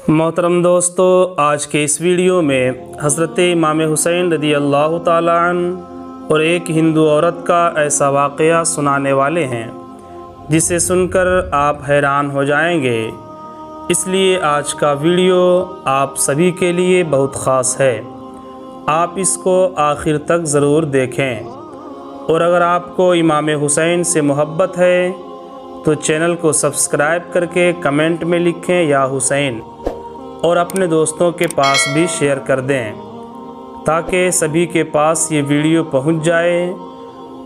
मोहतरम दोस्तों, आज के इस वीडियो में हज़रत इमाम हुसैन रदी अल्लाह ताला अन्हु और एक हिंदू औरत का ऐसा वाक़या सुनाने वाले हैं जिसे सुनकर आप हैरान हो जाएंगे। इसलिए आज का वीडियो आप सभी के लिए बहुत ख़ास है। आप इसको आखिर तक ज़रूर देखें और अगर आपको इमाम हुसैन से मोहब्बत है तो चैनल को सब्सक्राइब करके कमेंट में लिखें या हुसैन, और अपने दोस्तों के पास भी शेयर कर दें ताकि सभी के पास ये वीडियो पहुंच जाए।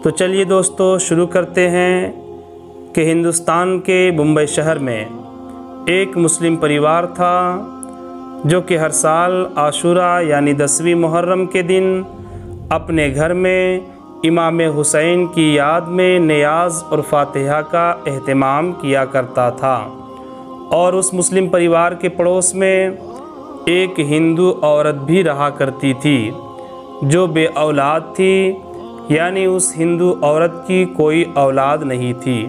तो चलिए दोस्तों शुरू करते हैं कि हिंदुस्तान के मुंबई शहर में एक मुस्लिम परिवार था जो कि हर साल आशूरा यानी 10वीं मुहर्रम के दिन अपने घर में इमाम हुसैन की याद में नियाज़ और फातिहा का एहतमाम किया करता था। और उस मुस्लिम परिवार के पड़ोस में एक हिंदू औरत भी रहा करती थी जो बे औलाद थी, यानी उस हिंदू औरत की कोई औलाद नहीं थी।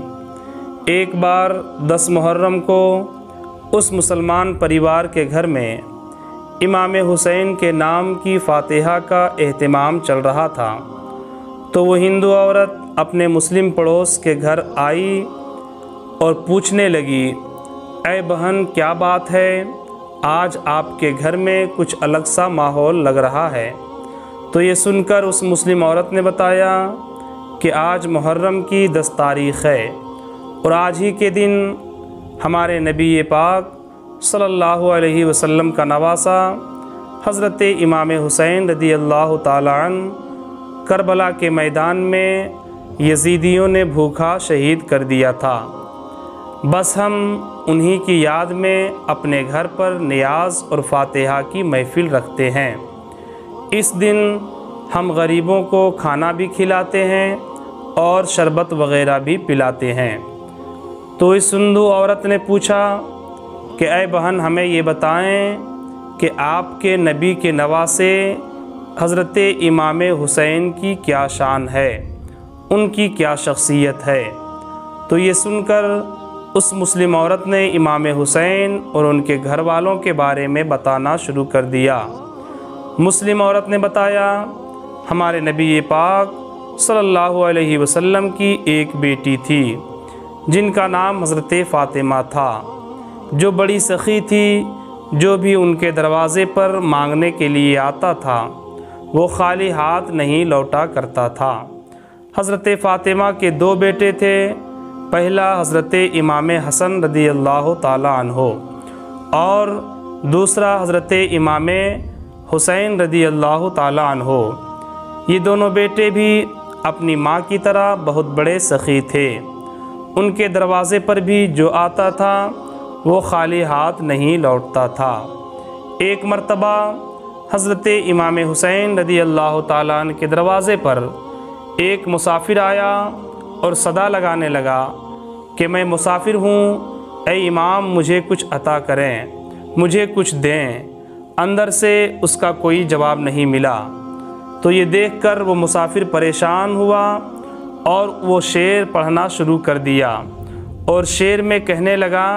एक बार 10 मुहर्रम को उस मुसलमान परिवार के घर में इमाम हुसैन के नाम की फातिहा का एहतमाम चल रहा था, तो वो हिंदू औरत अपने मुस्लिम पड़ोस के घर आई और पूछने लगी, ऐ बहन क्या बात है, आज आपके घर में कुछ अलग सा माहौल लग रहा है। तो ये सुनकर उस मुस्लिम औरत ने बताया कि आज मुहर्रम की 10 तारीख़ है और आज ही के दिन हमारे नबी पाक सल्लल्लाहु अलैहि वसल्लम का नवासा हज़रत इमाम हुसैन रदी अल्लाह ताला अन्हु करबला के मैदान में यजीदियों ने भूखा शहीद कर दिया था। बस हम उन्हीं की याद में अपने घर पर नियाज़ और फातिहा की महफ़िल रखते हैं। इस दिन हम गरीबों को खाना भी खिलाते हैं और शरबत वग़ैरह भी पिलाते हैं। तो इस हिंदू औरत ने पूछा कि ऐ बहन हमें ये बताएं कि आपके नबी के नवासे हज़रत इमाम हुसैन की क्या शान है, उनकी क्या शख्सियत है। तो ये सुनकर उस मुस्लिम औरत ने इमाम हुसैन और उनके घर वालों के बारे में बताना शुरू कर दिया। मुस्लिम औरत ने बताया, हमारे नबी पाक सल्लल्लाहु अलैहि वसल्लम की एक बेटी थी जिनका नाम हज़रत फ़ातिमा था, जो बड़ी सखी थी। जो भी उनके दरवाज़े पर मांगने के लिए आता था वो खाली हाथ नहीं लौटा करता था। हज़रत फ़ातिमा के 2 बेटे थे, पहला हज़रत इमाम हसन रदी अल्लाह ताला अन्हो और दूसरा हज़रत इमाम हुसैन रदी अल्लाह ताला अन्हो। ये दोनों बेटे भी अपनी माँ की तरह बहुत बड़े सखी थे। उनके दरवाज़े पर भी जो आता था वो खाली हाथ नहीं लौटता था। एक मर्तबा हज़रत इमाम हुसैन रदी अल्लाह ताला अन्हु के दरवाज़े पर एक मुसाफिर आया और सदा लगाने लगा कि मैं मुसाफिर हूँ, ऐ इमाम मुझे कुछ अता करें, मुझे कुछ दें। अंदर से उसका कोई जवाब नहीं मिला। तो ये देखकर वो मुसाफिर परेशान हुआ और वो शेर पढ़ना शुरू कर दिया और शेर में कहने लगा,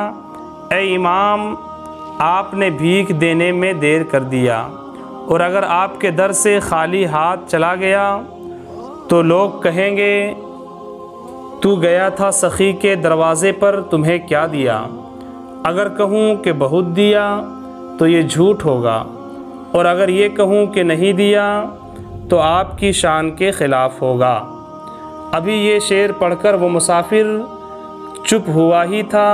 ऐ इमाम आपने भीख देने में देर कर दिया और अगर आपके दर से खाली हाथ चला गया तो लोग कहेंगे तू गया था सखी के दरवाज़े पर, तुम्हें क्या दिया। अगर कहूँ कि बहुत दिया तो ये झूठ होगा, और अगर ये कहूँ कि नहीं दिया तो आपकी शान के ख़िलाफ़ होगा। अभी ये शेर पढ़कर वो मुसाफिर चुप हुआ ही था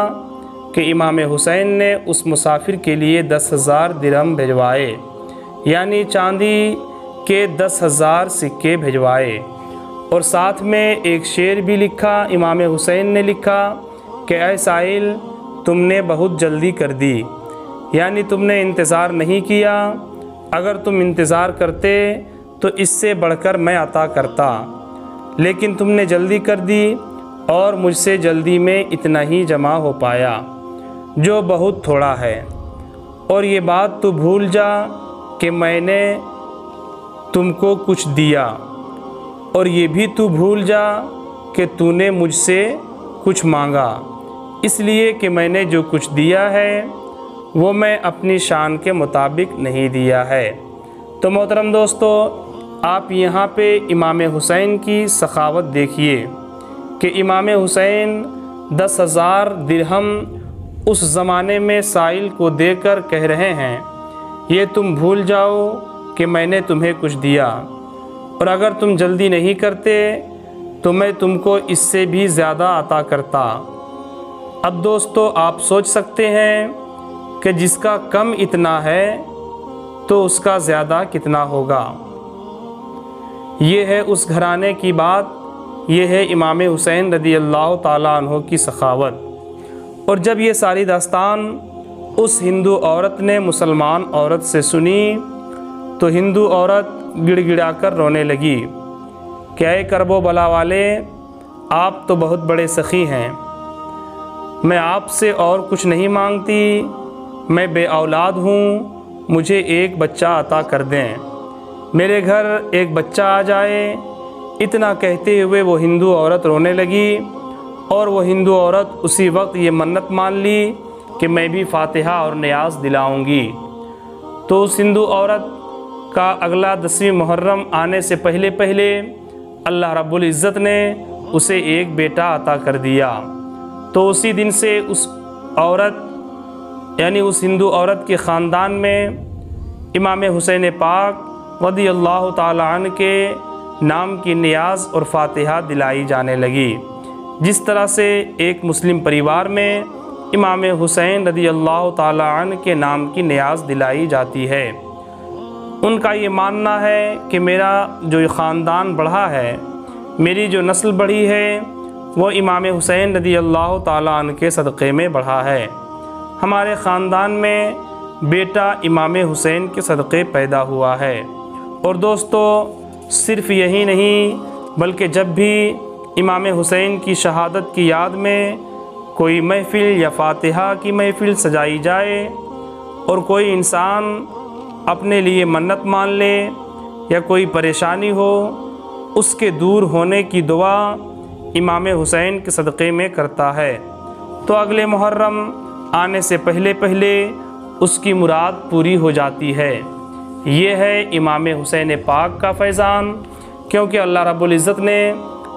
कि इमाम हुसैन ने उस मुसाफिर के लिए 10,000 दिरहम भिजवाए, यानी चांदी के 10,000 सिक्के भिजवाए, और साथ में एक शेर भी लिखा। इमाम हुसैन ने लिखा कि ऐ साइल तुमने बहुत जल्दी कर दी, यानी तुमने इंतज़ार नहीं किया। अगर तुम इंतज़ार करते तो इससे बढ़कर मैं अता करता, लेकिन तुमने जल्दी कर दी और मुझसे जल्दी में इतना ही जमा हो पाया जो बहुत थोड़ा है। और ये बात तू भूल जा कि मैंने तुमको कुछ दिया, और ये भी तू भूल जा कि तूने मुझसे कुछ मांगा, इसलिए कि मैंने जो कुछ दिया है وہ میں اپنی شان کے مطابق نہیں دیا ہے۔ تو محترم دوستو، آپ یہاں پہ امام حسین کی سخاوت دیکھیے کہ امام حسین 10,000 درہم اس زمانے میں سائل کو دے کر کہہ رہے ہیں، یہ تم بھول جاؤ کہ میں نے تمہیں کچھ دیا، اور اگر تم جلدی نہیں کرتے تو میں تم کو اس سے بھی زیادہ عطا کرتا۔ اب دوستو، آپ سوچ سکتے ہیں کہ جس کا کم اتنا ہے تو اس کا زیادہ کتنا ہوگا۔ یہ ہے اس گھرانے کی بات، یہ ہے امام حسین رضی اللہ تعالیٰ عنہ کی سخاوت۔ اور جب یہ ساری داستان اس ہندو عورت نے مسلمان عورت سے سنی تو ہندو عورت گڑ گڑا کر رونے لگی کہ اے کرب و بلا والے، آپ تو بہت بڑے سخی ہیں، میں آپ سے اور کچھ نہیں مانگتی، میں بے اولاد ہوں، مجھے ایک بچہ عطا کر دیں، میرے گھر ایک بچہ آ جائے۔ اتنا کہتے ہوئے وہ ہندو عورت رونے لگی، اور وہ ہندو عورت اسی وقت یہ منت مان لی کہ میں بھی فاتحہ اور نیاز دلاؤں گی۔ تو اس ہندو عورت کا اگلا 10ویں محرم آنے سے پہلے پہلے اللہ رب العزت نے اسے ایک بیٹا عطا کر دیا۔ تو اسی دن سے اس عورت یعنی اس ہندو عورت کے خاندان میں امام حسین پاک رضی اللہ تعالیٰ عنہ کے نام کی نیاز اور فاتحہ دلائی جانے لگی، جس طرح سے ایک مسلم پریوار میں امام حسین رضی اللہ تعالیٰ عنہ کے نام کی نیاز دلائی جاتی ہے۔ ان کا یہ ماننا ہے کہ میرا جو خاندان بڑھا ہے، میری جو نسل بڑھی ہے، وہ امام حسین رضی اللہ تعالیٰ عنہ کے صدقے میں بڑھا ہے۔ ہمارے خاندان میں بیٹا امام حسین کے صدقے پیدا ہوا ہے۔ اور دوستو، صرف یہی نہیں بلکہ جب بھی امام حسین کی شہادت کی یاد میں کوئی محفل یا فاتحہ کی محفل سجائی جائے اور کوئی انسان اپنے لیے منت مان لے یا کوئی پریشانی ہو، اس کے دور ہونے کی دعا امام حسین کے صدقے میں کرتا ہے تو اگلے محرم آنے سے پہلے پہلے اس کی مراد پوری ہو جاتی ہے۔ یہ ہے امام حسین پاک کا فیضان، کیونکہ اللہ رب العزت نے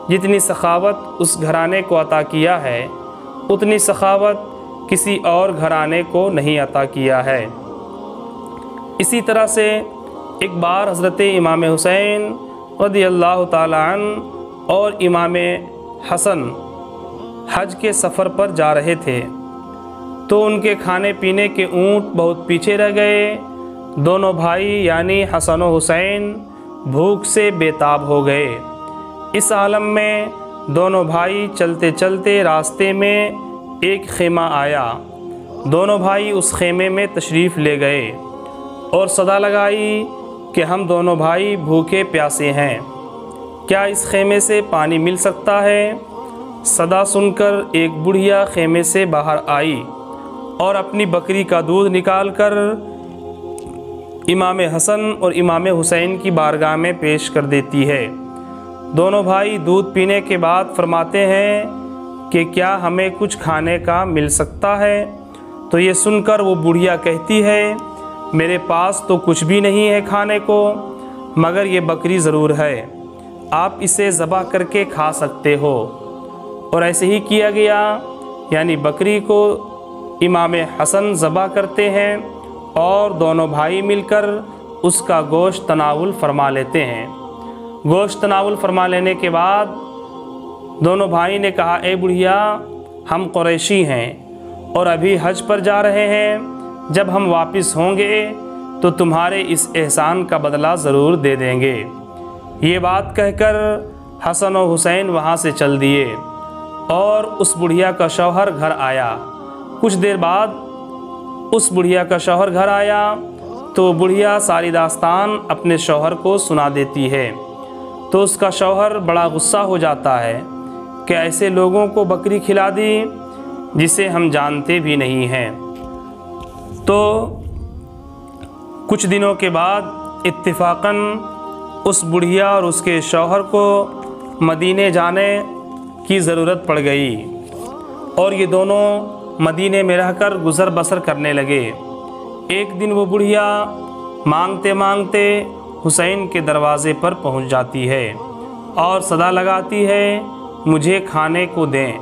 جتنی سخاوت اس گھرانے کو عطا کیا ہے، اتنی سخاوت کسی اور گھرانے کو نہیں عطا کیا ہے۔ اسی طرح سے ایک بار حضرت امام حسین رضی اللہ تعالیٰ عنہ اور امام حسن حج کے سفر پر جا رہے تھے تو ان کے کھانے پینے کے اونٹ بہت پیچھے رہ گئے۔ دونوں بھائی یعنی حسن و حسین بھوک سے بے تاب ہو گئے۔ اس عالم میں دونوں بھائی چلتے چلتے راستے میں ایک خیمہ آیا۔ دونوں بھائی اس خیمے میں تشریف لے گئے اور صدا لگائی کہ ہم دونوں بھائی بھوکے پیاسے ہیں، کیا اس خیمے سے پانی مل سکتا ہے؟ صدا سن کر ایک بڑھیا خیمے سے باہر آئی اور اپنی بکری کا دودھ نکال کر امام حسن اور امام حسین کی بارگاہ میں پیش کر دیتی ہے۔ دونوں بھائی دودھ پینے کے بعد فرماتے ہیں کہ کیا ہمیں کچھ کھانے کا مل سکتا ہے؟ تو یہ سن کر وہ بڑھیا کہتی ہے، میرے پاس تو کچھ بھی نہیں ہے کھانے کو، مگر یہ بکری ضرور ہے، آپ اسے ذبح کر کے کھا سکتے ہو۔ اور ایسے ہی کیا گیا، یعنی بکری کو امام حسن ذبح کرتے ہیں اور دونوں بھائی مل کر اس کا گوشت تناول فرما لیتے ہیں۔ گوشت تناول فرما لینے کے بعد دونوں بھائی نے کہا، اے بڑھیا، ہم قریشی ہیں اور ابھی حج پر جا رہے ہیں، جب ہم واپس ہوں گے تو تمہارے اس احسان کا بدلہ ضرور دے دیں گے۔ یہ بات کہہ کر حسن و حسین وہاں سے چل دیے اور اس بڑھیا کا شوہر گھر آیا۔ کچھ دیر بعد اس بڑھیا کا شوہر گھر آیا تو بڑھیا ساری داستان اپنے شوہر کو سنا دیتی ہے تو اس کا شوہر بڑا غصہ ہو جاتا ہے کہ ایسے لوگوں کو بکری کھلا دی جسے ہم جانتے بھی نہیں ہیں۔ تو کچھ دنوں کے بعد اتفاقاً اس بڑھیا اور اس کے شوہر کو مدینے جانے کی ضرورت پڑ گئی اور یہ دونوں مدینے میں رہ کر گزر بسر کرنے لگے۔ एक दिन वो बुढ़िया मांगते मांगते हुसैन के दरवाज़े पर पहुंच जाती है और सदा लगाती है, मुझे खाने को दें।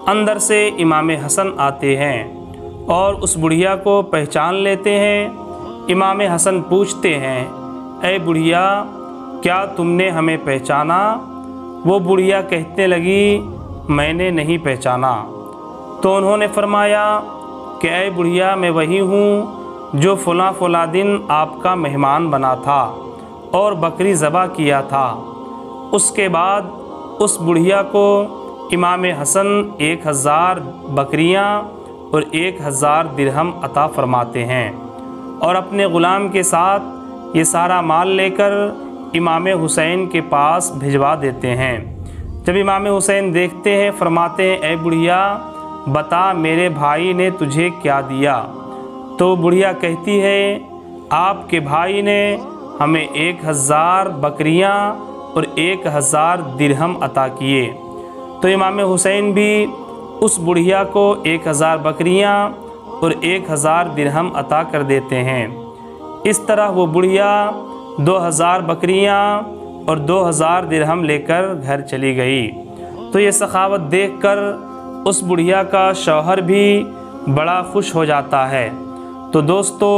अंदर से इमाम हसन आते हैं और उस बुढ़िया को पहचान लेते हैं। इमाम हसन पूछते हैं, ऐ बुढ़िया, क्या तुमने हमें पहचाना? वो बुढ़िया कहने लगी, मैंने नहीं पहचाना। तो उन्होंने फरमाया कि ऐ बुढ़िया, मैं वही हूँ जो फ़लाँ दिन आपका मेहमान बना था और बकरी ज़बह किया था। उसके बाद उस बुढ़िया को इमाम हसन 1000 बकरियाँ और 1000 दिरहम अता फरमाते हैं और अपने ग़ुलाम के साथ ये सारा माल लेकर इमाम हुसैन के पास भिजवा देते हैं। जब इमाम हुसैन देखते हैं, फरमाते हैं, ऐ बुढ़िया, बता मेरे भाई ने तुझे क्या दिया? तो बुढ़िया कहती है, आपके भाई ने हमें 1000 बकरियां और 1000 दिरहम अता किए। तो इमाम हुसैन भी उस बुढ़िया को 1000 बकरियां और 1000 दिरहम अता कर देते हैं। इस तरह वो बुढ़िया 2000 बकरियां और 2000 दिरहम लेकर घर चली गई। तो ये सखावत देखकर उस बुढ़िया का शौहर भी बड़ा खुश हो जाता है। तो दोस्तों,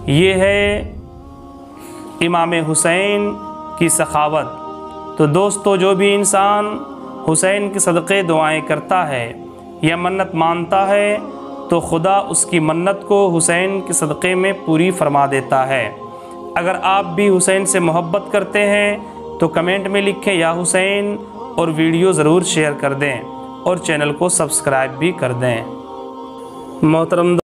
ये है इमाम हुसैन की सखावत। तो दोस्तों, जो भी इंसान हुसैन के सदक़े दुआएं करता है या मन्नत मानता है तो खुदा उसकी मन्नत को हुसैन के सदक़े में पूरी फरमा देता है। अगर आप भी हुसैन से मोहब्बत करते हैं तो कमेंट में लिखें या हुसैन, और वीडियो ज़रूर शेयर कर दें और चैनल को सब्सक्राइब भी कर दें। मोहतरम